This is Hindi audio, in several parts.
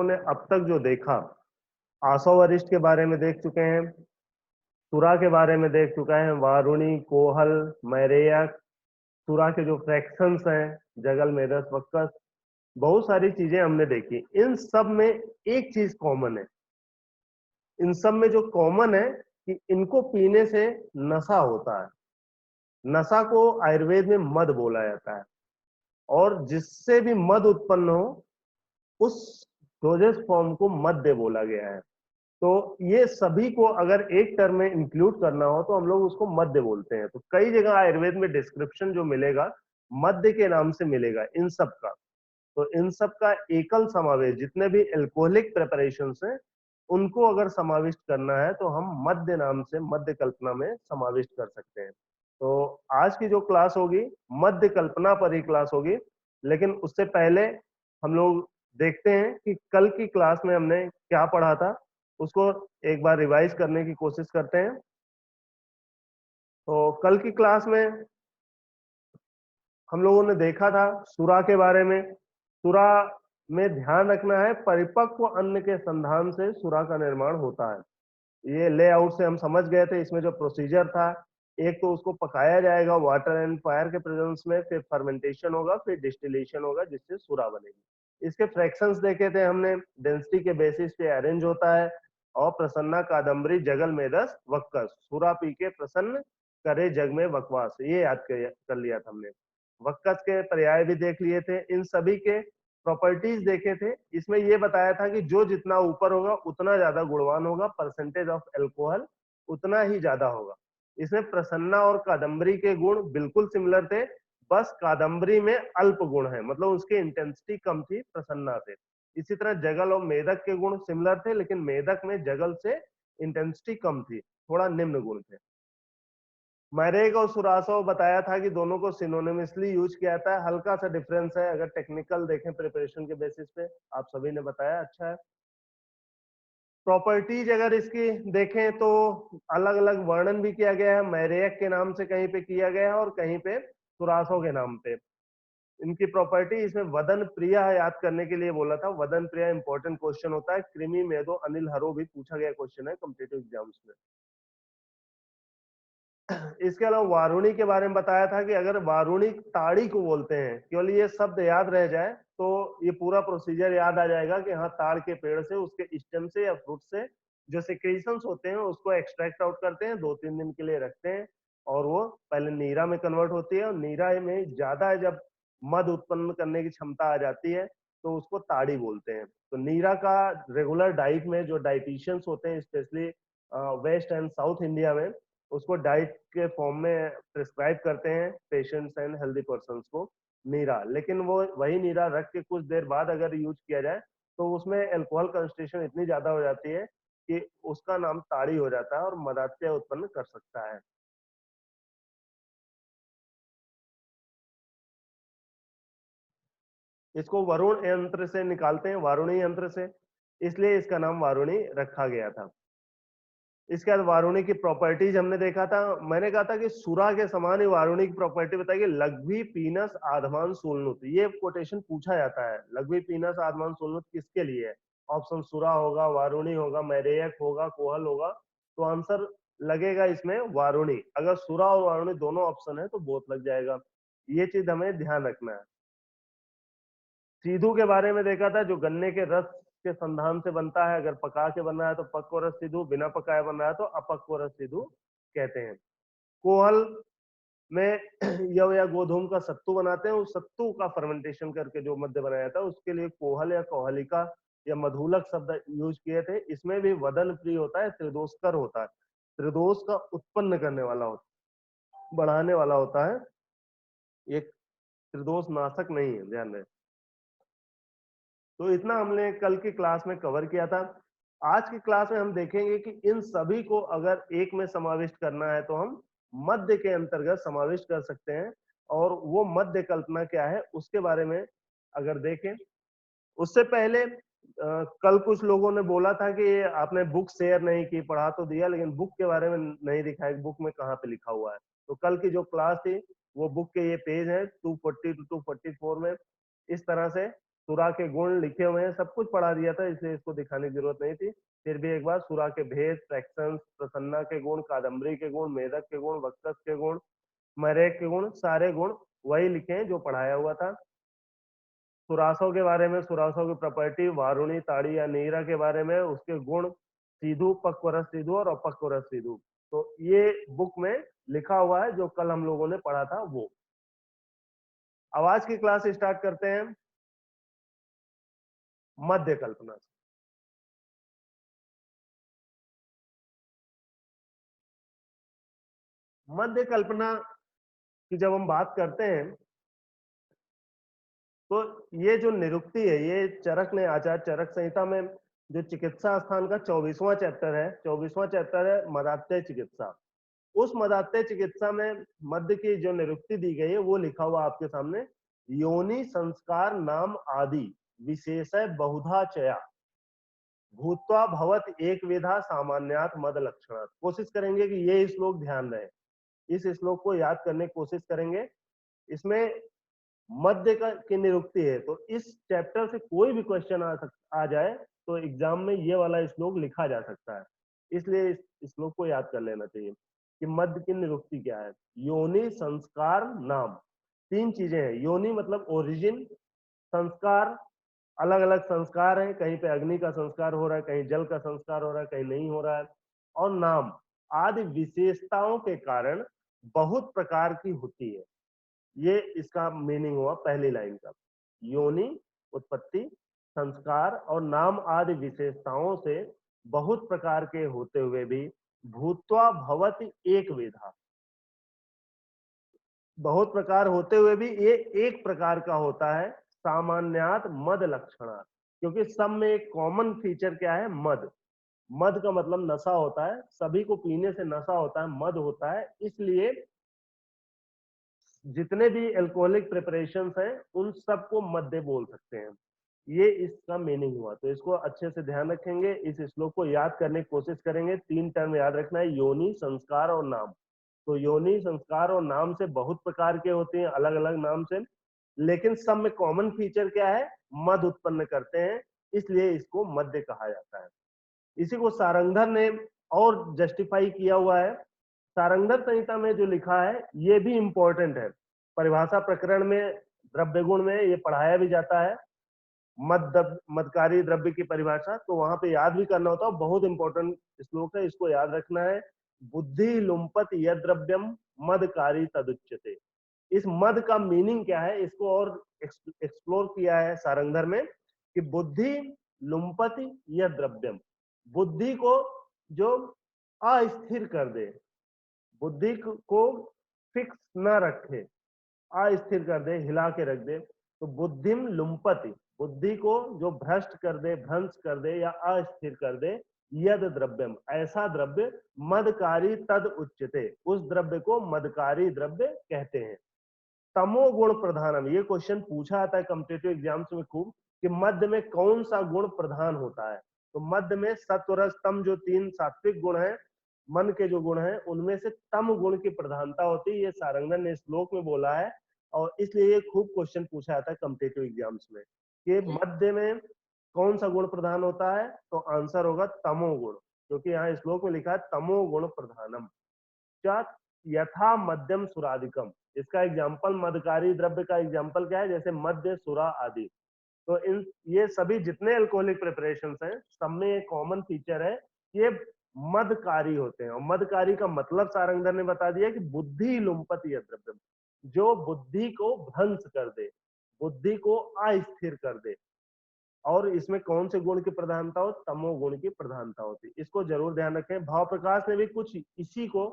ने अब तक जो देखा, आसव वरिष्ठ के बारे में देख चुके हैं, सुरा के बारे में देख चुका है, वारुणी, कोहल, मैरेयक, सुरा के जो फ्रैक्शंस हैं, जगल, मेदस, वक्कस, बहुत सारी चीजें हमने देखी। इन सब में एक चीज कॉमन है, इन सब में जो कॉमन है कि इनको पीने से नशा होता है। नशा को आयुर्वेद में मद बोला जाता है, और जिससे भी मद उत्पन्न हो उस डोजेस फॉर्म को मद्य बोला गया है। तो ये सभी को अगर एक टर्म में इंक्लूड करना हो तो हम लोग उसको मद्य बोलते हैं। तो कई जगह आयुर्वेद में डिस्क्रिप्शन जो मिलेगा मद्य के नाम से मिलेगा इन सब का। तो इन सब का एकल समावेश, जितने भी एल्कोहलिक प्रिपरेशंस हैं उनको अगर समाविष्ट करना है तो हम मद्य नाम से मद्य कल्पना में समाविष्ट कर सकते हैं। तो आज की जो क्लास होगी मद्य कल्पना पर ही क्लास होगी, लेकिन उससे पहले हम लोग देखते हैं कि कल की क्लास में हमने क्या पढ़ा था, उसको एक बार रिवाइज करने की कोशिश करते हैं। तो कल की क्लास में हम लोगों ने देखा था सुरा के बारे में। सुरा में ध्यान रखना है, परिपक्व अन्न के संधान से सुरा का निर्माण होता है। ये लेआउट से हम समझ गए थे। इसमें जो प्रोसीजर था, एक तो उसको पकाया जाएगा वाटर एंड फायर के प्रेजेंस में, फिर फर्मेंटेशन होगा, फिर डिस्टिलेशन होगा जिससे सुरा बनेगी। इसके फ्रैक्शंस देखे थे हमने, डेंसिटी के बेसिस पे अरेंज होता है। और प्रसन्ना, कादम्बरी, जगल, मेदस, वक्कस, सुरा पी के प्रसन्न करे जग में बकवास, ये याद कर लिया था हमने। वक्कस के पर्याय भी देख लिए थे, इन सभी के प्रॉपर्टीज देखे थे। इसमें ये बताया था कि जो जितना ऊपर होगा उतना ज्यादा गुणवान होगा, परसेंटेज ऑफ एल्कोहल उतना ही ज्यादा होगा। इसमें प्रसन्ना और कादम्बरी के गुण बिल्कुल सिमिलर थे, बस कादम्बरी में अल्प गुण है, मतलब उसकी इंटेंसिटी कम थी प्रसन्ना से। इसी तरह जगल और मेदक के गुण सिमिलर थे, लेकिन मेदक में जगल से इंटेंसिटी कम थी, थोड़ा निम्न गुण थे। मैरेग और सुरासो बताया था कि दोनों को सिनोनिमसली यूज किया जाता है, हल्का सा डिफरेंस है अगर टेक्निकल देखें प्रिपरेशन के बेसिस पे, आप सभी ने बताया, अच्छा है। प्रॉपर्टीज अगर इसकी देखें तो अलग अलग वर्णन भी किया गया है, मैरेयक के नाम से कहीं पे किया गया है और कहीं पे सुरासो के नाम पे। इनकी प्रॉपर्टी, इसमें वदन प्रिय याद करने के लिए बोला था, वदन प्रिय इंपॉर्टेंट क्वेश्चन होता है, कृमि मेदो अनिल हरो भी पूछा गया क्वेश्चन है कॉम्पिटिटिव एग्जाम्स में। इसके अलावा वारुणी के बारे में बताया था कि अगर वारुणी ताड़ी को बोलते हैं, केवल ये शब्द याद रह जाए तो ये पूरा प्रोसीजर याद आ जाएगा कि हाँ, ताड़ के पेड़ से, उसके स्टेम से या फ्रूट से जो सिक्रीशंस होते हैं उसको एक्सट्रैक्ट आउट करते हैं, 2-3 दिन के लिए रखते हैं, और वो पहले नीरा में कन्वर्ट होती है, और नीरा में ज्यादा जब मद उत्पन्न करने की क्षमता आ जाती है तो उसको ताड़ी बोलते हैं। तो नीरा का रेगुलर डाइट में जो डाइटिशियंस होते हैं, specially west and south India में, उसको डाइट के फॉर्म में प्रिस्क्राइब करते हैं पेशेंट्स एंड हेल्दी पर्सन्स को नीरा। लेकिन वो वही नीरा रख के कुछ देर बाद अगर यूज किया जाए तो उसमें अल्कोहल कंसंट्रेशन इतनी ज्यादा हो जाती है कि उसका नाम ताड़ी हो जाता है और मदात्य उत्पन्न कर सकता है। इसको वरुण यंत्र से निकालते हैं, वारुणी यंत्र से, इसलिए इसका नाम वारुणी रखा गया था। इसके बाद वारुणी की प्रॉपर्टीज हमने देखा था। मैंने कहा था कि सुरा के समान ही वारुणी की प्रॉपर्टी बताइए, लघ्वी पीनस आधमान सूलनुत, ये कोटेशन पूछा जाता है, लघ्वी पीनस आधमान सूलनुत किसके लिए है? ऑप्शन सुरा होगा, वारुणी होगा, मैरेयक होगा, कोहल होगा, तो आंसर लगेगा इसमें वारुणी। अगर सुरा और वारुणी दोनों ऑप्शन है तो बोथ लग जाएगा, ये चीज हमें ध्यान रखना है। सीधू के बारे में देखा था, जो गन्ने के रस के संधान से बनता है, अगर पका के बन रहा है तो पक्व रस सीधू, बिना पकाए बन रहा है तो अपक्व रस सीधू कहते हैं। कोहल में यव या गोधूम का सत्तू बनाते हैं, उस सत्तू का फर्मेंटेशन करके जो मद्य बनाया जाता है उसके लिए कोहल या कोहलिका या मधुलक शब्द यूज किए थे। इसमें भी वदन प्रिय होता है, त्रिदोषकर होता है, त्रिदोष का उत्पन्न करने वाला होता है, बढ़ाने वाला होता है, ये त्रिदोष नाशक नहीं है, ध्यान रहे। तो इतना हमने कल की क्लास में कवर किया था। आज की क्लास में हम देखेंगे कि इन सभी को अगर एक में समाविष्ट करना है तो हम मध्य के अंतर्गत समाविष्ट कर सकते हैं, और वो मध्य कल्पना क्या है उसके बारे में अगर देखें। उससे पहले कल कुछ लोगों ने बोला था कि आपने बुक शेयर नहीं की, पढ़ा तो दिया लेकिन बुक के बारे में नहीं दिखाया, बुक में कहाँ पे लिखा हुआ है। तो कल की जो क्लास थी वो बुक के ये पेज है 240 to 244 में, इस तरह से सुरा के गुण लिखे हुए हैं, सब कुछ पढ़ा दिया था, इसलिए इसको दिखाने की जरूरत नहीं थी। फिर भी एक बार सुरा के भेद, फ्रैक्शंस, प्रसन्ना के गुण, कादम्बरी के गुण, मेदक के गुण, वक्तस के गुण, मरेक के गुण, सारे गुण वही लिखे हैं जो पढ़ाया हुआ था। सुरासों के बारे में, सुरासों की प्रॉपर्टी, वारुणी, ताड़ी या नीरा के बारे में, उसके गुण, सीधु, पक्वरस सीधु और अपक्वरस सीधु। तो ये बुक में लिखा हुआ है जो कल हम लोगों ने पढ़ा था वो। अब आज की क्लास स्टार्ट करते हैं मध्य कल्पना से। मध्य कल्पना की जब हम बात करते हैं तो ये जो निरुक्ति है, ये चरक ने, आचार्य चरक संहिता में जो चिकित्सा स्थान का 24वां चैप्टर है, 24वां चैप्टर है मदात्य चिकित्सा। उस मदात्य चिकित्सा में मध्य की जो निरुक्ति दी गई है वो लिखा हुआ आपके सामने, योनि संस्कार नाम आदि विशेषय बहुधा चया भूत्वा भवत एक विधा सामान्यात मद लक्षणात्। कोशिश करेंगे कि ये श्लोक ध्यान रहे, इस श्लोक को याद करने की कोशिश करेंगे। इसमें मध्य का की निरुक्ति है, तो इस चैप्टर से कोई भी क्वेश्चन आ जाए तो एग्जाम में ये वाला श्लोक लिखा जा सकता है, इसलिए इस श्लोक को याद कर लेना चाहिए कि मध्य की निरुक्ति क्या है। योनि संस्कार नाम, तीन चीजें हैं। योनि मतलब ओरिजिन, संस्कार अलग अलग संस्कार हैं, कहीं पे अग्नि का संस्कार हो रहा है, कहीं जल का संस्कार हो रहा है, कहीं नहीं हो रहा है। और नाम आदि विशेषताओं के कारण बहुत प्रकार की होती है। ये इसका मीनिंग हुआ पहली लाइन का। योनि उत्पत्ति, संस्कार और नाम आदि विशेषताओं से बहुत प्रकार के होते हुए भी भूत्वा भवति एक विधा, बहुत प्रकार होते हुए भी ये एक प्रकार का होता है, सामान्यात मद लक्षणात्। क्योंकि सब में एक कॉमन फीचर क्या है, मद। मद का मतलब नशा होता है, सभी को पीने से नशा होता है, मद होता है। इसलिए जितने भी अल्कोहलिक प्रिपरेशंस हैं उन सबको मद्य बोल सकते हैं। ये इसका मीनिंग हुआ, तो इसको अच्छे से ध्यान रखेंगे, इस श्लोक को याद करने की कोशिश करेंगे। तीन टर्म याद रखना है, योनि, संस्कार और नाम। तो योनि, संस्कार और नाम से बहुत प्रकार के होते हैं, अलग अलग नाम से, लेकिन सब में कॉमन फीचर क्या है, मद उत्पन्न करते हैं, इसलिए इसको मद्य कहा जाता है। इसी को सारंगधर ने और जस्टिफाई किया हुआ है। सारंगधर संहिता में जो लिखा है ये भी इंपॉर्टेंट है, परिभाषा प्रकरण में द्रव्य गुण में ये पढ़ाया भी जाता है, मदकारी द्रव्य की परिभाषा, तो वहां पे याद भी करना होता है। बहुत इंपॉर्टेंट श्लोक है, इसको याद रखना है। बुद्धि लुम्पत यद द्रव्यम मदकारी तदुच्यते। इस मद का मीनिंग क्या है, इसको और एक्सप्लोर किया है सारंगधर में कि बुद्धि लुम्पति यद द्रव्यम, बुद्धि को जो अस्थिर कर दे, बुद्धि को फिक्स ना रखे, अस्थिर कर दे, हिला के रख दे, तो बुद्धिम लुम्पति, बुद्धि को जो भ्रष्ट कर दे, भ्रंश कर दे या अस्थिर कर दे, यद द्रव्यम, ऐसा द्रव्य मदकारी तद उच्यते, उस द्रव्य को मदकारी द्रव्य कहते हैं। तमो गुण प्रधानम, ये क्वेश्चन पूछा आता है कॉम्पिटिटिव एग्जाम्स में खूब कि मध्य में कौन सा गुण प्रधान होता है। तो मध्य में सत्व रज तम जो तीन सात्विक गुण है, मन के जो गुण है, उनमें से तम गुण की प्रधानता होती है। ये सारंगधर ने श्लोक में बोला है और इसलिए ये खूब क्वेश्चन पूछा जाता है कॉम्पिटिटिव एग्जाम्स में कि मध्य में कौन सा गुण प्रधान होता है, तो आंसर होगा तमो गुण, क्योंकि यहाँ श्लोक में लिखा है तमो गुण प्रधानम। यथा मध्यम सुराधिकम, इसका एग्जाम्पल मदकारी द्रव्य का एग्जाम्पल क्या है, जैसे मध्य, सुरा आदि। तो इन ये सभी जितने अल्कोहलिक प्रिपरेशंस हैं सब में एक कॉमन फीचर है, ये मदकारी होते हैं। और मदकारी का मतलब सारंगधर ने बता दिया कि बुद्धि लुम्पति द्रव्य, जो बुद्धि को भ्रंश कर दे, बुद्धि को अस्थिर कर दे। और इसमें कौन से गुण की प्रधानता हो, तमो गुण की प्रधानता होती, इसको जरूर ध्यान रखें। भाव प्रकाश ने भी कुछ इसी को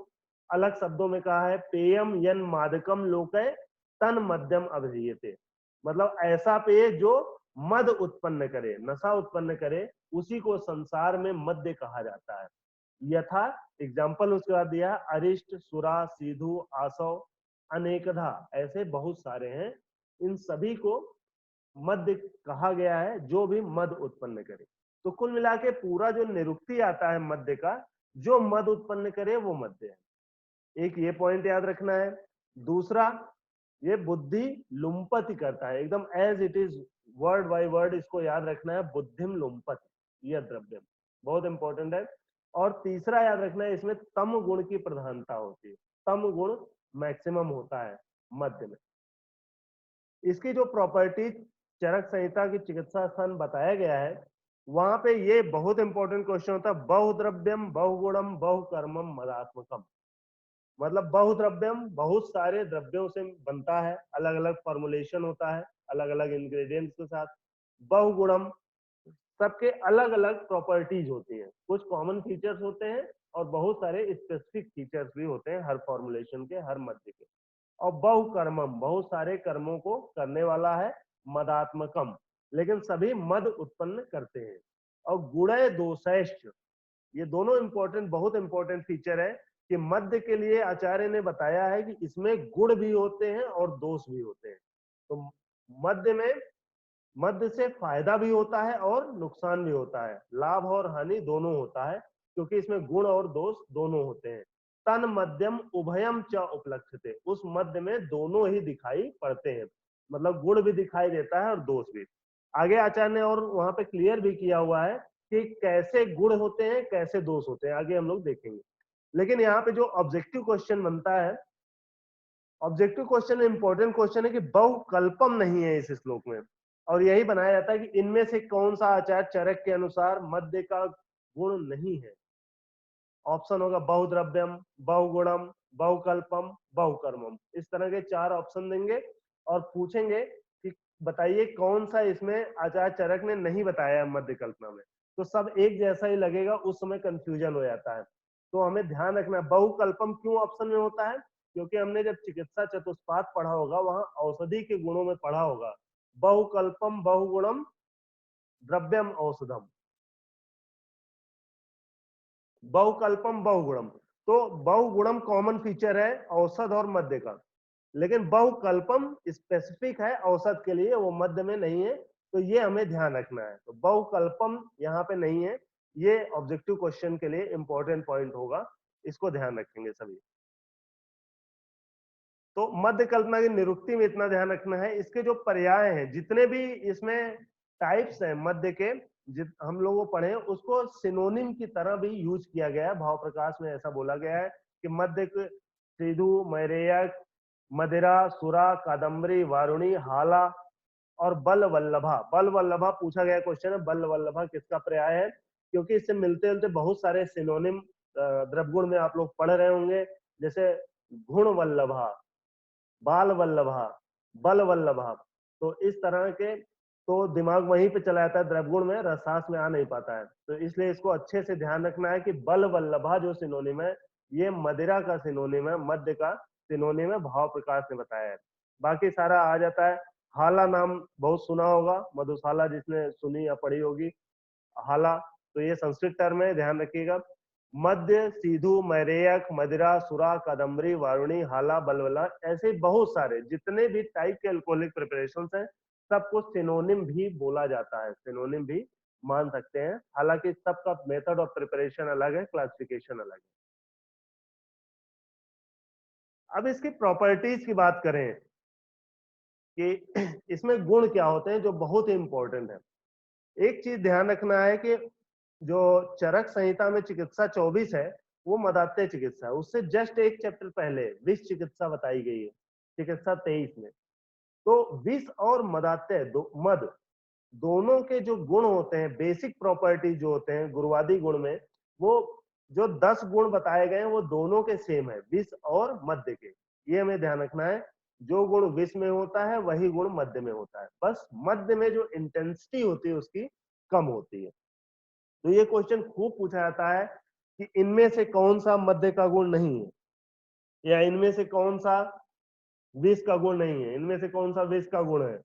अलग शब्दों में कहा है, पेयम यन मादकम लोके तन मध्यम अभिधीयते, मतलब ऐसा पेय जो मद उत्पन्न करे, नशा उत्पन्न करे, उसी को संसार में मद्य कहा जाता है। यथा एग्जाम्पल उसके बाद दिया, अरिष्ट, सुरा, सीधु, आसव, अनेकधा, ऐसे बहुत सारे हैं, इन सभी को मध्य कहा गया है जो भी मद उत्पन्न करे। तो कुल मिला के पूरा जो निरुक्ति आता है मध्य का, जो मद उत्पन्न करे वो मध्य है। एक ये पॉइंट याद रखना है। दूसरा, ये बुद्धि लुम्पति करता है, एकदम as it is word by word इसको याद रखना है, बुद्धिम लुम्पत यह द्रव्यम, बहुत इंपॉर्टेंट है। और तीसरा याद रखना है, इसमें तम गुण की प्रधानता होती है, तम गुण मैक्सिमम होता है मध्य में। इसकी जो प्रॉपर्टी चरक संहिता की चिकित्सा स्थान बताया गया है, वहां पे ये बहुत इंपॉर्टेंट क्वेश्चन होता है, बहुद्रव्यम बहुगुणम बहुकर्मम मदात्मकम। मतलब बहुद्रव्यम बहुत सारे द्रव्यों से बनता है, अलग अलग फॉर्मुलेशन होता है अलग अलग इंग्रेडिएंट्स के साथ। बहुगुणम सबके अलग अलग प्रॉपर्टीज होती हैं, कुछ कॉमन फीचर्स होते हैं और बहुत सारे स्पेसिफिक फीचर्स भी होते हैं हर फॉर्मुलेशन के, हर मध्य के। और बहुकर्मम बहुत सारे कर्मों को करने वाला है, मदात्मकम लेकिन सभी मद उत्पन्न करते हैं। और गुणय दोषैश्च, ये दोनों इंपॉर्टेंट, बहुत इंपॉर्टेंट फीचर है कि मध्य के लिए आचार्य ने बताया है कि इसमें गुण भी होते हैं और दोष भी होते हैं। तो मध्य में, मध्य से फायदा भी होता है और नुकसान भी होता है, लाभ और हानि दोनों होता है, क्योंकि इसमें गुण और दोष दोनों होते हैं। तन मध्यम उभयम च उपलक्षते, उस मध्य में दोनों ही दिखाई पड़ते हैं, मतलब गुण भी दिखाई देता है और दोष भी। आगे आचार्य ने और वहां पे क्लियर भी किया हुआ है कि कैसे गुण होते हैं कैसे दोष होते हैं, आगे हम लोग देखेंगे। लेकिन यहाँ पे जो ऑब्जेक्टिव क्वेश्चन बनता है, ऑब्जेक्टिव क्वेश्चन इंपॉर्टेंट क्वेश्चन है कि बहुकल्पम नहीं है इस श्लोक में, और यही बनाया जाता है कि इनमें से कौन सा आचार चरक के अनुसार मध्य का गुण नहीं है। ऑप्शन होगा बहुद्रव्यम, बहुगुणम, बहुकल्पम, बहुकर्मम, इस तरह के 4 ऑप्शन देंगे और पूछेंगे कि बताइए कौन सा इसमें आचार्य चरक ने नहीं बताया है मध्य कल्पना में। तो सब एक जैसा ही लगेगा, उस समय कंफ्यूजन हो जाता है। तो हमें ध्यान रखना है बहुकल्पम क्यों ऑप्शन में होता है, क्योंकि हमने जब चिकित्सा चतुष्पाद पढ़ा होगा वहां औषधि के गुणों में पढ़ा होगा, बहुकल्पम बहुगुणम द्रव्यम औषधम, बहुकल्पम बहुगुणम। तो बहुगुणम कॉमन फीचर है औषध और मध्य का, लेकिन बहुकल्पम स्पेसिफिक है औषध के लिए, वो मध्य में नहीं है। तो ये हमें ध्यान रखना है, तो बहुकल्पम यहाँ पे नहीं है, ये ऑब्जेक्टिव क्वेश्चन के लिए इंपॉर्टेंट पॉइंट होगा, इसको ध्यान रखेंगे सभी। तो मध्य कल्पना की निरुक्ति में इतना ध्यान रखना है, इसके जो पर्याय हैं, जितने भी इसमें टाइप्स हैं मध्य के, हम लोगों पढ़े, उसको सिनोनिम की तरह भी यूज किया गया है। भाव प्रकाश में ऐसा बोला गया है कि मध्य सिधु, मैरेयक, मदिरा, सुरा, कादम्बरी, वारुणी, हाला और बल वल्लभा। बल वल्लभा पूछा गया क्वेश्चन है, बल वल्लभा किसका पर्याय है, क्योंकि इससे मिलते जुलते बहुत सारे सिनोनिम द्रव्यगुण में आप लोग पढ़ रहे होंगे, जैसे गुण वल्लभा, बाल वल्लभा, बल वल्लभा। तो इस तरह के, तो दिमाग वहीं पे चला जाता है, द्रव्यगुण में रसास में आ नहीं पाता है। तो इसलिए इसको अच्छे से ध्यान रखना है कि बल वल्लभा जो सिनोनिम है, ये मदिरा का सिनोनिम है, मध्य का सिनोनिम है, भाव प्रकाश ने बताया है। बाकी सारा आ जाता है। हाला नाम बहुत सुना होगा, मधुशाला जिसने सुनी या पढ़ी होगी, हाला, तो ये संस्कृत टर्म है, ध्यान रखिएगा। मध्य, सीधु, मैरेयक, मदिरा, सुरा, कादम्बरी, वारुणी, हाला, बलवला, ऐसे बहुत सारे जितने भी टाइप के अल्कोहलिक प्रिपरेशंस हैं, सबको सिनोनिम भी बोला जाता है, सिनोनिम भी मान सकते हैं। हालांकि सबका मेथड ऑफ प्रिपरेशन अलग है, क्लासिफिकेशन अलग है। अब इसकी प्रॉपर्टीज की बात करें कि इसमें गुण क्या होते हैं, जो बहुत ही इंपॉर्टेंट है। एक चीज ध्यान रखना है कि जो चरक संहिता में चिकित्सा 24 है, वो मदात्य चिकित्सा है, उससे जस्ट एक चैप्टर पहले विष चिकित्सा बताई गई है चिकित्सा 23 में। तो विष और मदात्य मद दोनों के जो गुण होते हैं, बेसिक प्रॉपर्टीज जो होते हैं गुरुवादी गुण में, वो जो 10 गुण बताए गए हैं वो दोनों के सेम है, विष और मध्य के। ये हमें ध्यान रखना है, जो गुण विष में होता है वही गुण मध्य में होता है, बस मध्य में जो इंटेंसिटी होती है उसकी कम होती है। तो ये क्वेश्चन खूब पूछा जाता है कि इनमें से कौन सा मध्य का गुण नहीं है, या इनमें से कौन सा विष का गुण नहीं है, इनमें से कौन सा विष का गुण है।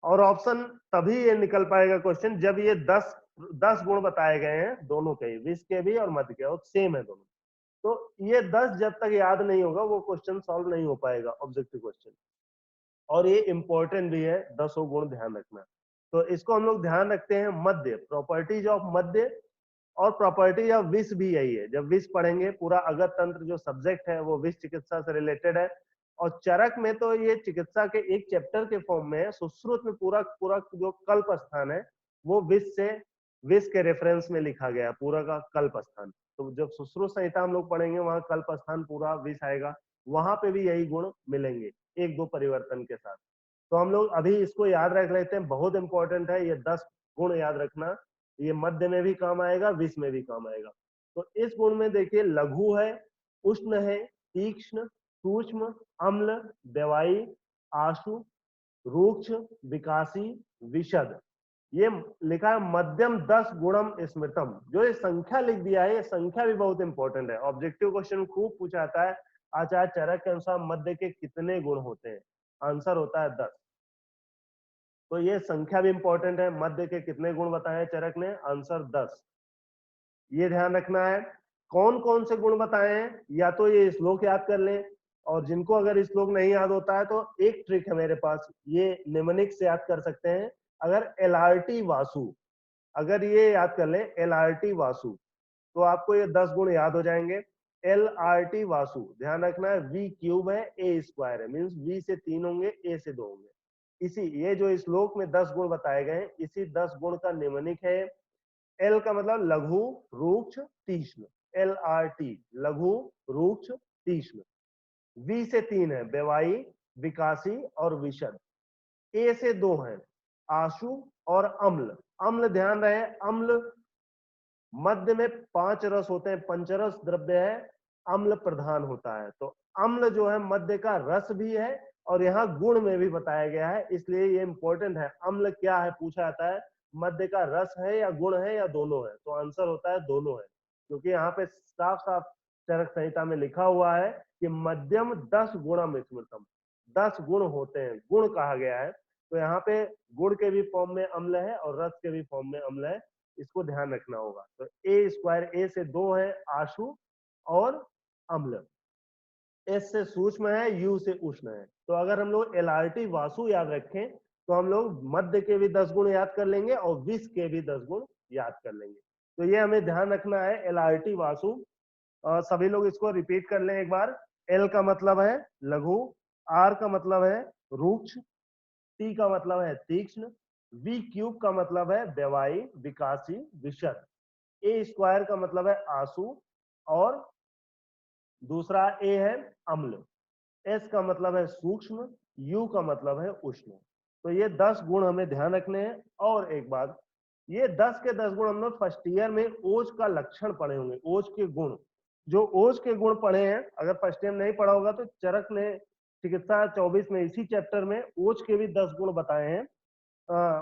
और ऑप्शन तभी ये निकल पाएगा क्वेश्चन जब ये 10 गुण बताए गए हैं, दोनों के, विष के भी और मध्य के, और सेम है दोनों। तो ये 10 जब तक याद नहीं होगा वो क्वेश्चन सॉल्व नहीं हो पाएगा, ऑब्जेक्टिव क्वेश्चन। और ये इंपॉर्टेंट भी है, 10 गुण ध्यान रखना। तो इसको हम लोग ध्यान रखते हैं, मध्य, प्रॉपर्टीज ऑफ मध्य, और प्रॉपर्टी ऑफ विष भी यही है। जब विष पढ़ेंगे, पूरा अगत तंत्र जो सब्जेक्ट है वो विष चिकित्सा से रिलेटेड है, और चरक में तो ये चिकित्सा के एक चैप्टर के फॉर्म में है। सुश्रुत में पूरा पूरा जो कल्प स्थान है वो विष के रेफरेंस में लिखा गया है, पूरा का कल्प स्थान। तो जब सुश्रुत संहिता हम लोग पढ़ेंगे वहां कल्प स्थान पूरा विष आएगा, वहां पे भी यही गुण मिलेंगे एक दो परिवर्तन के साथ। तो हम लोग अभी इसको याद रख लेते हैं, बहुत इंपॉर्टेंट है ये 10 गुण याद रखना। ये मध्य में भी काम आएगा, विष में भी काम आएगा। तो इस गुण में देखिए लघु है, उष्ण है, तीक्ष्ण, सूक्ष्म, अम्ल, दवाई, आशु, रूक्ष, विकासी, विशद। ये लिखा है मध्यम 10 गुणम स्मृतम। जो ये संख्या लिख दिया है, ये संख्या भी बहुत इंपॉर्टेंट है। ऑब्जेक्टिव क्वेश्चन खूब पूछा जाता है, आचार्य चरक के अनुसार मध्य के कितने गुण होते हैं, आंसर होता है 10। तो ये संख्या भी इंपॉर्टेंट है, मध्य के कितने गुण बताए चरक ने, आंसर 10। ये ध्यान रखना है। कौन कौन से गुण बताए हैं, या तो ये श्लोक याद कर लें, और जिनको अगर श्लोक नहीं याद होता है तो एक ट्रिक है मेरे पास, ये निम्नलिखित से याद कर सकते हैं। अगर LRT वासु, अगर ये याद कर लें LRT वासु, तो आपको ये 10 गुण याद हो जाएंगे। LRT वासु ध्यान रखना है, V क्यूब है, A स्क्वायर है, मीन्स V से 3 होंगे, A से 2 होंगे। इसी ये जो श्लोक में 10 गुण बताए गए हैं, इसी 10 गुण का निम्नलिखित है। L का मतलब लघु, रूक्ष, तीक्ष्ण, LRT लघु, रूक्ष, तीक्ष्ण। V से 3 है, बेवाई, विकासी और विशद। A से 2 है, आशु और अम्ल। अम्ल ध्यान रहे, अम्ल मध्य में 5 रस होते हैं, पंचरस द्रव्य है, अम्ल प्रधान होता है। तो अम्ल जो है मध्य का रस भी है और यहाँ गुण में भी बताया गया है, इसलिए ये इंपॉर्टेंट है। अम्ल क्या है पूछा जाता है, मध्य का रस है या गुण है या दोनों है, तो आंसर होता है दोनों है, क्योंकि यहाँ पे साफ साफ चरक संहिता में लिखा हुआ है कि मध्यम 10 गुणम स्मृतम, 10 गुण होते हैं, गुण कहा गया है। तो यहाँ पे गुण के भी फॉर्म में अम्ल है और रस के भी फॉर्म में अम्ल है, इसको ध्यान रखना होगा। तो A स्क्वायर, A से 2 है आशु और अम्ल, S से सूक्ष्म है, U से उष्ण है। तो अगर हम लोग LRT वासु याद रखें तो हम लोग मध्य के भी 10 गुण याद कर लेंगे और विष के भी 10 गुण याद कर लेंगे। तो ये हमें ध्यान रखना है LRT वासु। सभी लोग इसको रिपीट कर लें एक बार। L का मतलब है लघु, R का मतलब है रूक्ष, T का मतलब है तीक्ष्ण, V क्यूब का मतलब है दवाई, विकासी, विशद, A स्क्वायर का मतलब है आशु और दूसरा A है अम्ल, S का मतलब है सूक्ष्म, U का मतलब है उष्ण। तो ये 10 गुण हमें ध्यान रखने हैं। और एक बात, ये 10 के 10 गुण हम लोग फर्स्ट ईयर में ओज का लक्षण पढ़े होंगे, ओज के गुण। जो ओज के गुण पढ़े हैं, अगर फर्स्ट ईयर नहीं पढ़ा होगा तो चरक ने चिकित्सा 24 में इसी चैप्टर में ओज के भी 10 गुण बताए हैं।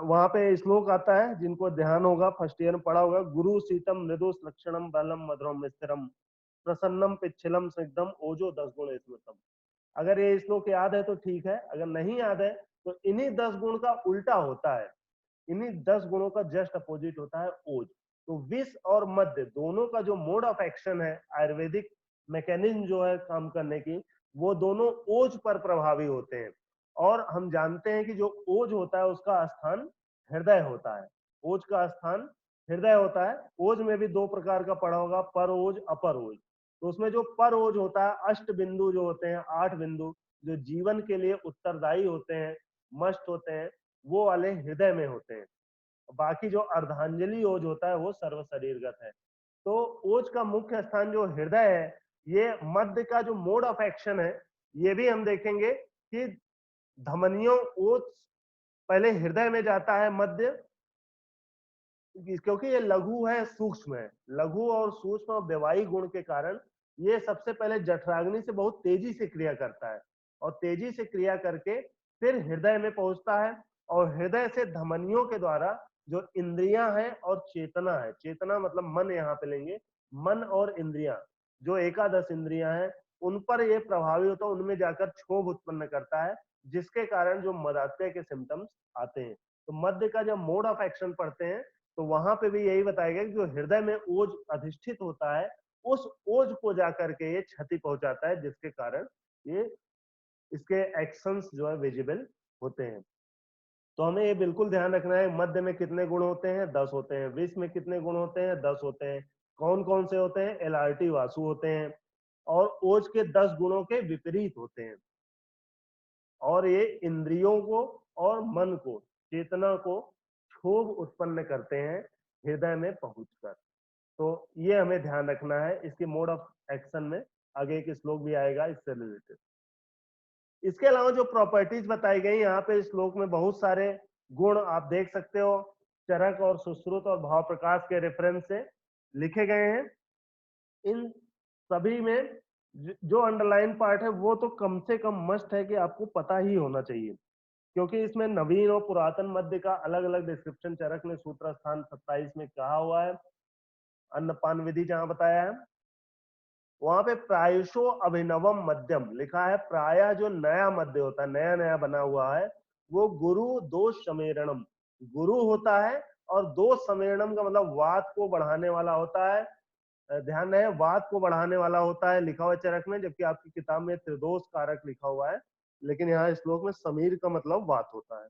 वहां पे श्लोक आता है, जिनको ध्यान होगा फर्स्ट ईयर में पढ़ा होगा, गुरु शीतम मृदु लक्षणम बलम मधुरम स्थिरम प्रसन्नम पिच्छलम स्निग्धम ओजो 10 गुण स्मृतम। अगर ये श्लोक याद है तो ठीक है, अगर नहीं याद है तो इन्हीं 10 गुण का उल्टा होता है, इन्हीं 10 गुणों का जस्ट अपोजिट होता है ओज। तो विष और मध्य दोनों का जो मोड ऑफ एक्शन है, आयुर्वेदिक मैकेनिज्म जो है काम करने की, वो दोनों ओज पर प्रभावी होते हैं। और हम जानते हैं कि जो ओज होता है उसका स्थान हृदय होता है, ओज का स्थान हृदय होता है। ओज में भी 2 प्रकार का पढ़ा होगा, पर ओज, अपर ओज। तो उसमें जो पर ओज होता है, अष्ट बिंदु जो होते हैं, 8 बिंदु जो जीवन के लिए उत्तरदायी होते हैं, मस्ट होते हैं, वो वाले हृदय में होते हैं। बाकी जो अर्धांजलि ओज होता है वो सर्व शरीरगत है। तो ओज का मुख्य स्थान जो हृदय है, ये मध्य का जो मोड ऑफ एक्शन है, ये भी हम देखेंगे कि धमनियों, ओज पहले हृदय में जाता है मध्य, क्योंकि ये लघु है, सूक्ष्म है। लघु और सूक्ष्म और बेवाई गुण के कारण ये सबसे पहले जठराग्नि से बहुत तेजी से क्रिया करता है और तेजी से क्रिया करके फिर हृदय में पहुंचता है। और हृदय से धमनियों के द्वारा जो इंद्रियां हैं और चेतना है, चेतना मतलब मन यहाँ पे लेंगे, मन और इंद्रियां जो एकादश इंद्रियां हैं उन पर ये प्रभावी होता है, उनमें जाकर क्षोभ उत्पन्न करता है, जिसके कारण जो मदात्य के सिम्टम्स आते हैं। तो मध्य का जब मोड ऑफ एक्शन पढ़ते हैं तो वहां पे भी यही बताया गया कि जो हृदय में ओज अधिष्ठित होता है, उस ओज को जाकर के ये क्षति पहुंचाता है, जिसके कारण ये इसके एक्शंस जो है विजिबल होते हैं। तो हमें ये बिल्कुल ध्यान रखना है, मध्य में कितने गुण होते हैं, 10 होते हैं। विष में कितने गुण होते हैं, 10 होते हैं। कौन कौन से होते हैं, LRT वासु होते हैं। और ओज के 10 गुणों के विपरीत होते हैं। और ये इंद्रियों को और मन को, चेतना को क्षोभ उत्पन्न करते हैं हृदय में पहुंचकर। तो ये हमें ध्यान रखना है इसके मोड ऑफ एक्शन में। आगे एक श्लोक भी आएगा इससे रिलेटेड। इसके अलावा जो प्रॉपर्टीज बताई गई यहाँ पे इस श्लोक में बहुत सारे गुण आप देख सकते हो, चरक और सुश्रुत और भाव प्रकाश के रेफरेंस से लिखे गए हैं। इन सभी में जो अंडरलाइन पार्ट है वो तो कम से कम मस्ट है कि आपको पता ही होना चाहिए, क्योंकि इसमें नवीन और पुरातन मध्य का अलग अलग डिस्क्रिप्शन चरक ने सूत्र स्थान 27 में कहा हुआ है। अन्नपान विधि जहां बताया है वहां पे प्रायुषो अभिनवम मध्यम लिखा है। प्रायः जो नया मध्य होता है, नया नया बना हुआ है, वो गुरु दोष समेरणम गुरु होता है, और दोष समेरणम का मतलब वात को बढ़ाने वाला होता है। ध्यान रहे वात को बढ़ाने वाला होता है लिखा हुआ चरक में, जबकि आपकी किताब में त्रिदोष कारक लिखा हुआ है, लेकिन यहाँ श्लोक में समीर का मतलब वात होता है।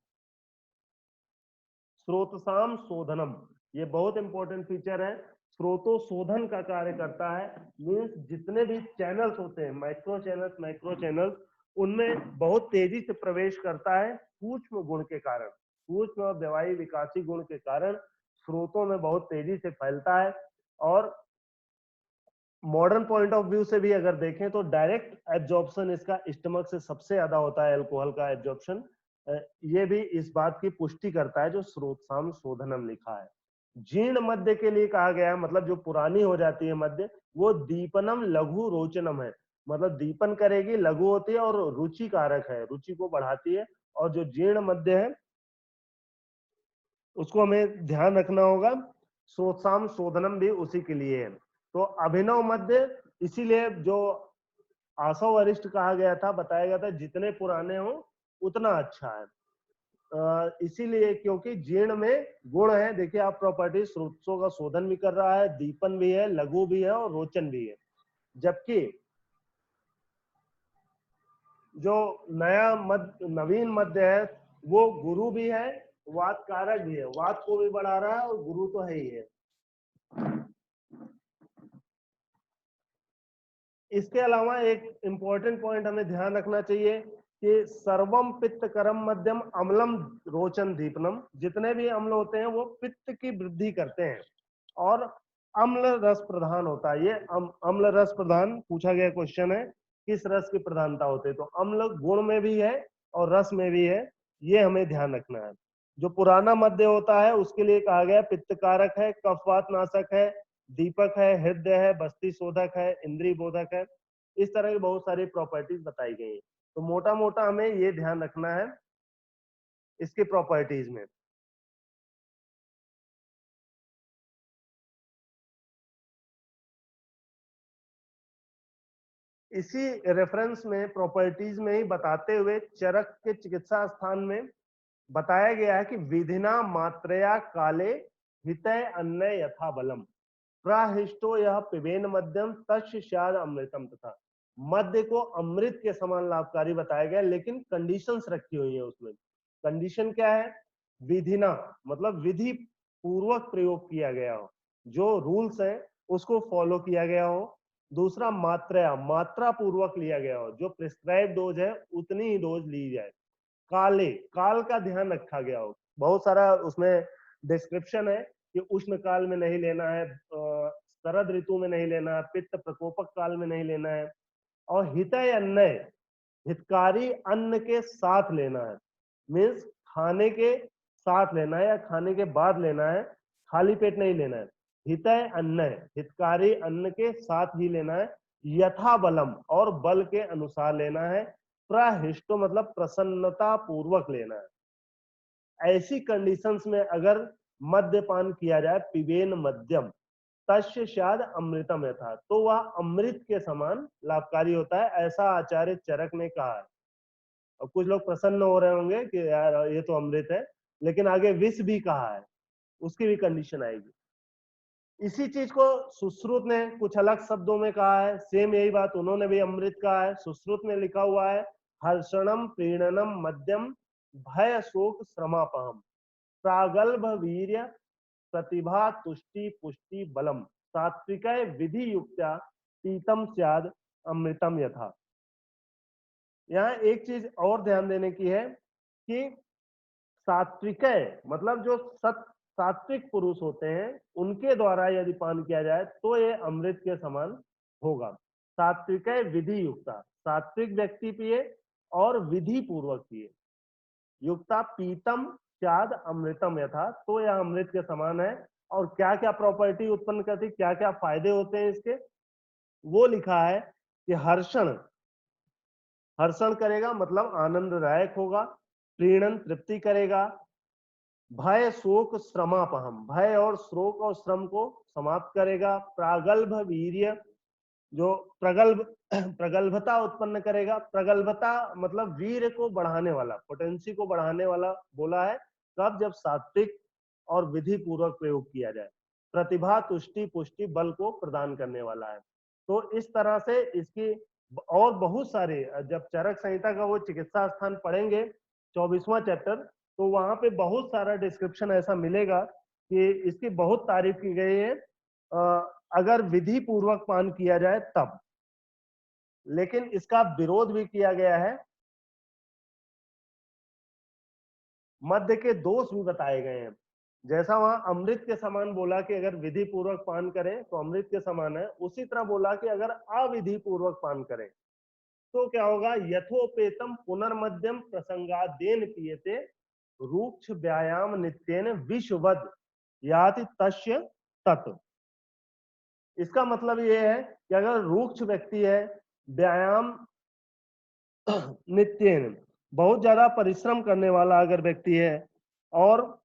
स्रोतसाम शोधनम, ये बहुत इंपॉर्टेंट फीचर है। स्रोतो शोधन का कार्य करता है, मीन्स जितने भी चैनल्स होते हैं, माइक्रो चैनल्स, मैक्रो चैनल्स, उनमें बहुत तेजी से प्रवेश करता है सूक्ष्म गुण के कारण, सूक्ष्म और व्यवहारिक विकासी गुण के कारण स्रोतों में बहुत तेजी से फैलता है। और मॉडर्न पॉइंट ऑफ व्यू से भी अगर देखें तो डायरेक्ट एब्जॉर्प्शन इसका स्टमक से सबसे ज्यादा होता है, अल्कोहल का एब्जॉर्प्शन। ये भी इस बात की पुष्टि करता है जो स्रोतसाम शोधनम लिखा है। जीर्ण मध्य के लिए कहा गया है, मतलब जो पुरानी हो जाती है मध्य, वो दीपनम लघु रोचनम है, मतलब दीपन करेगी, लघु होती है और रुचि कारक है, रुचि को बढ़ाती है। और जो जीर्ण मध्य है उसको हमें ध्यान रखना होगा, स्रोतसाम शोधनम भी उसी के लिए है। तो अभिनव मध्य इसीलिए जो आसव वरिष्ठ कहा गया था, बताया गया था जितने पुराने हो उतना अच्छा है। इसीलिए क्योंकि जीर्ण में गुण है, देखिए आप प्रॉपर्टी स्रोतों का शोधन भी कर रहा है, दीपन भी है, लघु भी है और रोचन भी है। जबकि जो नया मध्य, नवीन मध्य है, वो गुरु भी है, वात कारक भी है, वात को भी बढ़ा रहा है और गुरु तो है ही है। इसके अलावा एक इंपॉर्टेंट पॉइंट हमें ध्यान रखना चाहिए कि सर्वम पित्त करम मध्यम अम्लम रोचन दीपनम, जितने भी अम्ल होते हैं वो पित्त की वृद्धि करते हैं और अम्ल रस प्रधान होता है। ये अम्ल रस प्रधान पूछा गया क्वेश्चन है, किस रस की प्रधानता होती है, तो अम्ल गुण में भी है और रस में भी है, ये हमें ध्यान रखना है। जो पुराना मध्य होता है उसके लिए कहा गया पित्त कारक है, कफवात नाशक है, दीपक है, हृदय है, बस्ती शोधक है, इंद्रिय बोधक है। इस तरह की बहुत सारी प्रॉपर्टीज बताई गई है। तो मोटा मोटा हमें ये ध्यान रखना है इसकी प्रॉपर्टीज में। इसी रेफरेंस में प्रॉपर्टीज में ही बताते हुए चरक के चिकित्सा स्थान में बताया गया है कि विधिना मात्रया काले हितय अन्न यथा बलम प्राहिष्टो यह पिबेन मध्यम तस्य स्याद अमृतम, तथा मध्य को अमृत के समान लाभकारी बताया गया, लेकिन कंडीशंस रखी हुई है उसमें। कंडीशन क्या है? विधिना मतलब विधि पूर्वक प्रयोग किया गया हो, जो रूल्स है उसको फॉलो किया गया हो। दूसरा मात्रा, मात्रा पूर्वक लिया गया हो, जो प्रिस्क्राइब डोज है उतनी ही डोज ली जाए। काले, काल का ध्यान रखा गया हो, बहुत सारा उसमें डिस्क्रिप्शन है कि उष्ण काल में नहीं लेना है, शरद ऋतु में नहीं लेना है, पित्त प्रकोपक काल में नहीं लेना है, और हितय अन्न, हितकारी अन्न के साथ लेना है, मीन्स खाने के साथ लेना है या खाने के बाद लेना है, खाली पेट नहीं लेना है। हितय अन्न, हितकारी अन्न के साथ ही लेना है, यथा बलम और बल के अनुसार लेना है, प्रहिष्टो मतलब प्रसन्नता पूर्वक लेना है। ऐसी कंडीशंस में अगर मद्यपान किया जाए, पिबेन मध्यम तस्य शायद अमृतम यथा, तो वह अमृत के समान लाभकारी होता है, ऐसा आचार्य चरक ने कहा है। और कुछ लोग प्रसन्न हो रहे होंगे कि यार ये तो अमृत है, लेकिन आगे विष भी कहा है, उसकी भी कंडीशन आएगी। इसी चीज को सुश्रुत ने कुछ अलग शब्दों में कहा है, सेम यही बात उन्होंने भी अमृत कहा है। सुश्रुत में लिखा हुआ है हर्षणम प्रीणनम मध्यम भय शोक श्रमापहम प्रागल्भ वीर्य प्रतिभा तुष्टि पुष्टि बलम सात्विक विधि युक्त्या पीतम स्याद अमृतम यथा। यहाँ एक चीज और ध्यान देने की है कि सात्विक मतलब जो सात्विक पुरुष होते हैं उनके द्वारा यदि पान किया जाए तो ये अमृत के समान होगा। सात्विक विधि युक्ता, सात्विक व्यक्ति पिए और विधि पूर्वक पिए। युक्ता पीतम शाद अमृतम यथा, तो यह अमृत के समान है। और क्या क्या प्रॉपर्टी उत्पन्न करती, क्या क्या फायदे होते हैं इसके, वो लिखा है कि हर्षण, हर्षण करेगा मतलब आनंददायक होगा। प्रीणन तृप्ति करेगा। भय शोक श्रमापहम, भय और शोक और श्रम को समाप्त करेगा। प्रागल्भ वीर्य, जो प्रगल्भ प्रगल्भता उत्पन्न करेगा। प्रगल्भता मतलब वीर को बढ़ाने वाला, पोटेंसी को बढ़ाने वाला बोला है। कब, जब सात्विक और विधि पूर्वक प्रयोग किया जाए। प्रतिभा तुष्टि पुष्टि बल को प्रदान करने वाला है। तो इस तरह से इसकी और बहुत सारे, जब चरक संहिता का वो चिकित्सा स्थान पढ़ेंगे 24वां चैप्टर, तो वहां पे बहुत सारा डिस्क्रिप्शन ऐसा मिलेगा कि इसकी बहुत तारीफ की गई है अगर विधि पूर्वक पान किया जाए तब। लेकिन इसका विरोध भी किया गया है। मद्य के दोष भी बताए गए हैं। जैसा वहां अमृत के समान बोला कि अगर विधि पूर्वक पान करें तो अमृत के समान है, उसी तरह बोला कि अगर अविधि पूर्वक पान करें तो क्या होगा। यथोपेतम पुनर्मध्यम प्रसंगादेन पीयते रूक्ष व्यायाम नित्येन विषवद याति तस्य तत्। इसका मतलब ये है कि अगर रूक्ष व्यक्ति है, व्यायाम नित्येन, बहुत ज्यादा परिश्रम करने वाला अगर व्यक्ति है, और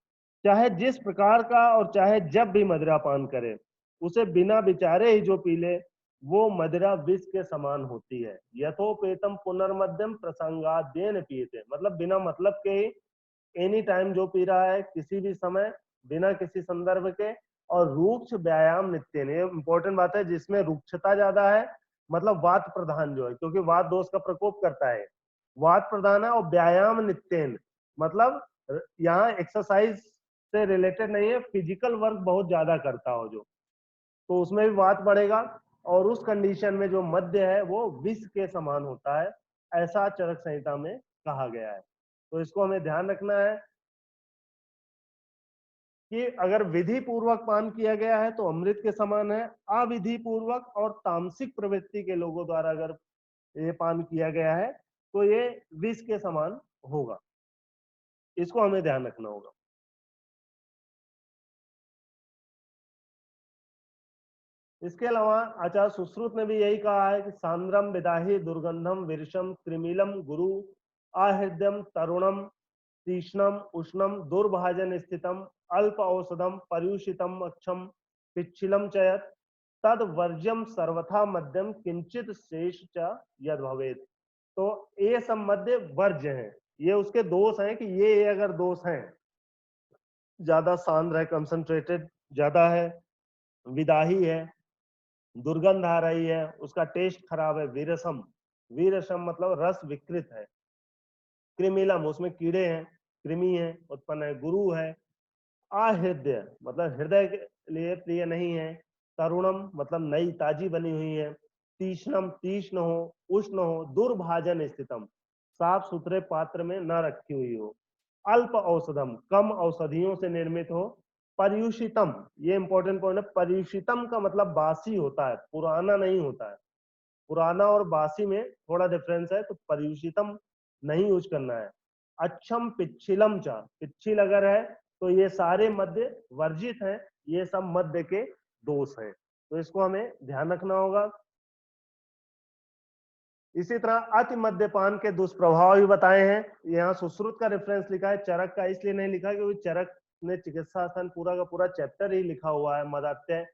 चाहे जिस प्रकार का और चाहे जब भी मदिरा पान करे, उसे बिना विचारे ही जो पी ले, वो मदिरा विष के समान होती है। यथोपेतम पुनर्मध्यम प्रसंगादेन पीते, मतलब बिना मतलब के ही एनी टाइम जो पी रहा है, किसी भी समय, बिना किसी संदर्भ के। और रूक्ष व्यायाम नित्येन, ये इंपॉर्टेंट बात है, जिसमें रूक्षता ज्यादा है, मतलब वात प्रधान जो है, क्योंकि वात दोष का प्रकोप करता है, वात प्रधान है। और व्यायाम नित्येन मतलब यहाँ एक्सरसाइज से रिलेटेड नहीं है, फिजिकल वर्क बहुत ज्यादा करता हो जो, तो उसमें भी वात बढ़ेगा। और उस कंडीशन में जो मध्य है वो विष के समान होता है, ऐसा चरक संहिता में कहा गया है। तो इसको हमें ध्यान रखना है कि अगर विधि पूर्वक पान किया गया है तो अमृत के समान है। अविधि पूर्वक और तामसिक प्रवृत्ति के लोगों द्वारा अगर ये पान किया गया है तो ये विष के समान होगा। इसको हमें ध्यान रखना होगा। इसके अलावा आचार्य सुश्रुत ने भी यही कहा है कि सांद्रम विदाही दुर्गंधम विरशम कृमिलम गुरु आहृदयम तरुणम तीक्ष्णम उष्णम दुर्भाजन स्थितम अल्प औषधम पर्युषितम अक्षम पिच्छिलम चयत तद वर्ज्यम सर्वथा मध्यम किंचित शेष च यद भवेत। तो ये सब मध्य वर्ज्य हैं। ये उसके दोष हैं कि ये अगर दोष हैं, ज्यादा सांद्र है, कंसंट्रेटेड ज्यादा है, विदाही है, दुर्गंध आ रही है, उसका टेस्ट खराब है। वीरसम, वीरसम मतलब रस विकृत है। कृमिलम, उसमें कीड़े हैं, कृमि है, उत्पन्न है। गुरु है। आहृदय मतलब हृदय के लिए प्रिय नहीं है। तरुणम मतलब नई ताजी बनी हुई है। तीक्ष्णम तीक्ष्ण हो, उष्ण हो, दुर्भाजन स्थितम साफ सुथरे पात्र में न रखी हुई हो। अल्प औषधम कम औषधियों से निर्मित हो। पर्युषितम, ये इंपॉर्टेंट पॉइंट है, पर्युषितम का मतलब बासी होता है, पुराना नहीं होता है। पुराना और बासी में थोड़ा डिफरेंस है, तो पर्युषितम नहीं यूज करना है। अच्छम पिच्छिलम चा, पिच्छिल अगर है तो ये सारे मध्य वर्जित हैं, ये सब मध्य के दोष हैं, तो इसको हमें ध्यान रखना होगा। इसी तरह अति मद्यपान के दुष्प्रभाव भी बताए हैं। यहाँ सुश्रुत का रेफरेंस लिखा है, चरक का इसलिए नहीं लिखा क्योंकि चरक ने चिकित्सा स्थान पूरा का पूरा चैप्टर ही लिखा हुआ है मदात्य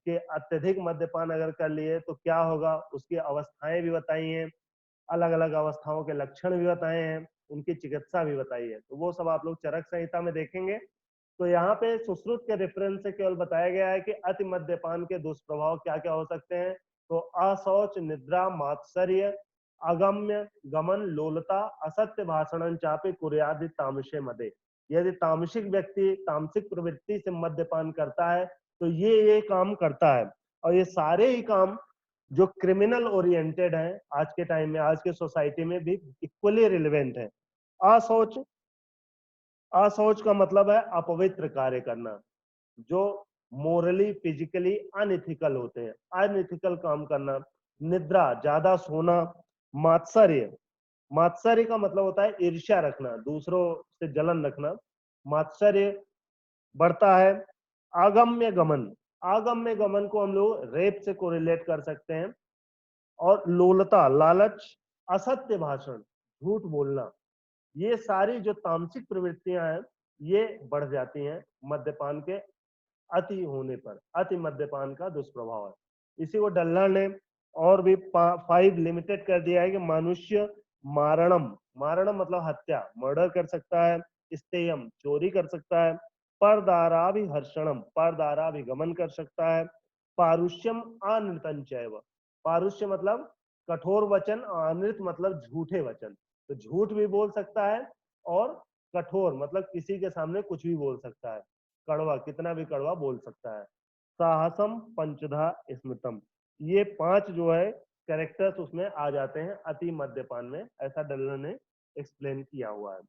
के। अत्यधिक मद्यपान अगर कर लिए तो क्या होगा, उसकी अवस्थाएं भी बताई हैं, अलग अलग अवस्थाओं के लक्षण भी बताए हैं, उनकी चिकित्सा भी बताई है, तो वो सब आप लोग चरक संहिता में देखेंगे। तो यहाँ पे सुश्रुत के रेफरेंस से केवल बताया गया है कि अति मद्यपान के दुष्प्रभाव क्या क्या हो सकते हैं। तो अशौच, निद्रा, मात्सर्य, अगम्य गमन, लोलता, असत्य भाषण चापे कुर्यादि तामसे मदे। यदि तामसिक व्यक्ति तामसिक प्रवृत्ति से मद्यपान करता है तो ये काम करता है, और ये सारे ही काम जो क्रिमिनल ओरिएंटेड है आज के टाइम में, आज के सोसाइटी में भी इक्वली रिलेवेंट है। अशौच, अशौच का मतलब है अपवित्र कार्य करना, जो मोरली फिजिकली अनइथिकल होते हैं, अनइथिकल काम करना। निद्रा, ज्यादा सोना। मात्सर्य, मात्सर्य का मतलब होता है ईर्ष्या रखना, दूसरों से जलन रखना, मात्सर्य बढ़ता है। आगम्य गमन, आगम्य गमन को हम लोग रेप से कोरिलेट कर सकते हैं। और लोलता, लालच, असत्य भाषण, झूठ बोलना, ये सारी जो तामसिक प्रवृत्तियां हैं ये बढ़ जाती हैं मद्यपान के अति होने पर। अति मद्यपान का दुष्प्रभाव है। इसी को डल्लर ने और भी 5 लिमिटेड कर दिया है कि मनुष्य मारणम, मारणम मतलब हत्या, मर्डर कर सकता है। स्तेयम, चोरी कर सकता है। परदाराभिहर्षणम, परदाराभिगमन कर सकता है। पारुष्यम अनृतं चैव, पारुष्य मतलब कठोर वचन, और अनृत मतलब झूठे वचन, तो झूठ भी बोल सकता है। और कठोर मतलब किसी के सामने कुछ भी बोल सकता है, कड़वा, कितना भी कड़वा बोल सकता है। साहसम पंचधा स्मृतम, ये 5 जो है कैरेक्टर्स उसमें आ जाते हैं अति मद्यपान में, ऐसा डल्लर ने एक्सप्लेन किया हुआ है।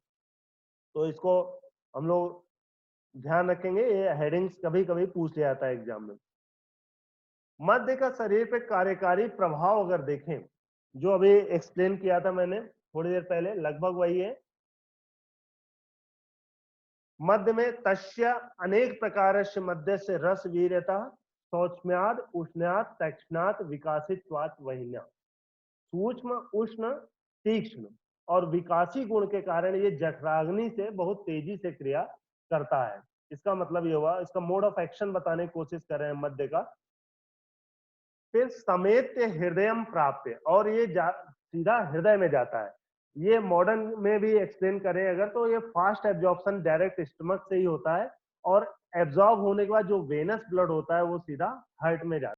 तो इसको हम लोग ध्यान रखेंगे, ये हेडिंग्स कभी कभी पूछ लिया जाता है एग्जाम में। मद्य का शरीर पे कार्यकारी प्रभाव अगर देखें, जो अभी एक्सप्लेन किया था मैंने थोड़ी देर पहले, लगभग वही है। मध्य में तस्य अनेक प्रकारस्य मद्यस्य रस वीर्यता सौक्ष्म्याद उष्ण्यात तक्षणात विकासित्वात् वहिन्या, सूक्ष्म उष्ण तीक्ष्ण और विकासी गुण के कारण ये जठराग्नि से बहुत तेजी से क्रिया करता है। इसका मतलब ये हुआ, इसका मोड ऑफ एक्शन बताने की कोशिश कर रहे हैं मध्य का। फिर समेत हृदय प्राप्त, और ये सीधा हृदय में जाता है। ये मॉडर्न में भी एक्सप्लेन करें अगर, तो ये फास्ट एब्जॉर्प्शन डायरेक्ट स्टमक से ही होता है, और एब्जॉर्ब होने के बाद जो वेनस ब्लड होता है वो सीधा हार्ट में जाता है।